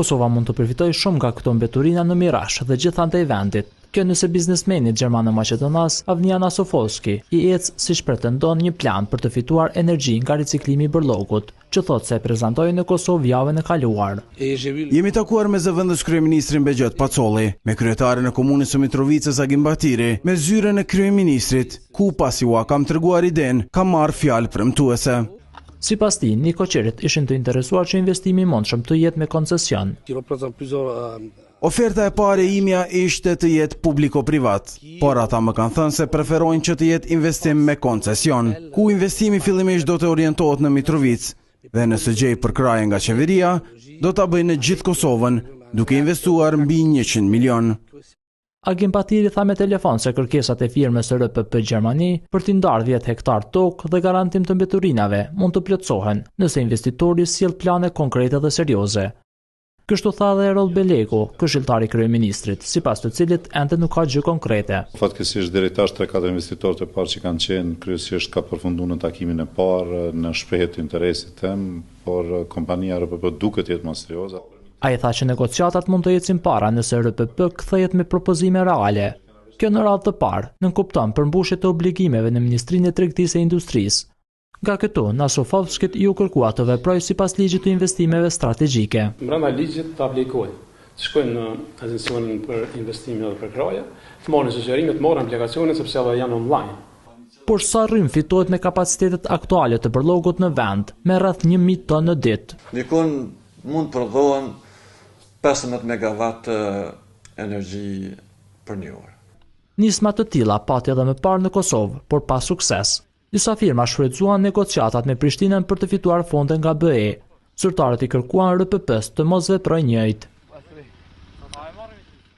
Kosova mund të përfitojë shumë nga këto mbeturina në Mirash dhe gjithandej vendit. Kjo nëse biznesmenit gjerman e Maqedonas, Avniana Sofolski, i ecë siç pretendon një plan për të fituar energji nga riciklimi i bërllogut, që thotë se e prezantoi në Kosovë javën e kaluar. Jemi takuar me zëvendës kryeministrin Bexhet Pacolli, me kryetaren e komunës së Mitrovicës Agim Batiri, me zyrën e kryeministrit, ku pasi ua kam treguar iden, kam marrë fjalë premtuese. Sipas tij, Nikoqerit ishin të interesuar që investimi i mundshëm të jetë me koncesion. Oferta e parë e imja ishte të jetë publiko-privat, por ata më kanë thënë se preferojnë që të jetë investim me koncesion, ku investimi fillimisht do të orientohet në Mitrovicë dhe nëse gjej përkraje nga qeveria, do ta bëjnë në gjithë Kosovën, duke investuar mbi 100 milion. Agim Batiri tha me telefon se kërkesat e firmës së RPP Gjermani për t'i ndarë 10 hektar tokë dhe garantim të mbeturinave mund të plotësohen nëse investitori sjell plane konkrete dhe serioze. Kështu tha dhe Erol Belegu, këshilltari i kryeministrit, sipas të cilit ende nuk ka gjë konkrete. Fatkeqësisht deri tash 3-4 investitorët e parë që kanë qenë kryesisht ka përfunduar në takimin e parë në shprehje të interesit tim, por kompania RPP duket jetë më serioze. Ai tha që negociatat mund të ecin para nëse RPP kthehet me propozime reale. Kjo në radhë të parë nënkupton përmbushje të obligimeve në Ministrinë e Tregtisë e Industrisë. Nga këtu, Nasofovskit ju kërkua të veprojë sipas ligjit të investimeve strategjike. Brenda ligjit të aplikojnë, të shkojnë në Agencionin për Investime dhe Përkraje, të marrin sugjerime, të marrin aplikacione sepse ata janë online. Por sa rrym fitohet me kapacitetet aktuale të bërllogut në vend, me rreth 1000 tonë në ditë. Dikun mund prodhohen 15 megawatt energji për një orë. Nisma të tilla pati edhe më parë në Kosovë, por pa sukses. Disa firma shfrytzuan negociatat me Prishtinën për të fituar fonde nga BE. Zyrtarët i kërkuan RPP-s të mos veprojë njëjtë.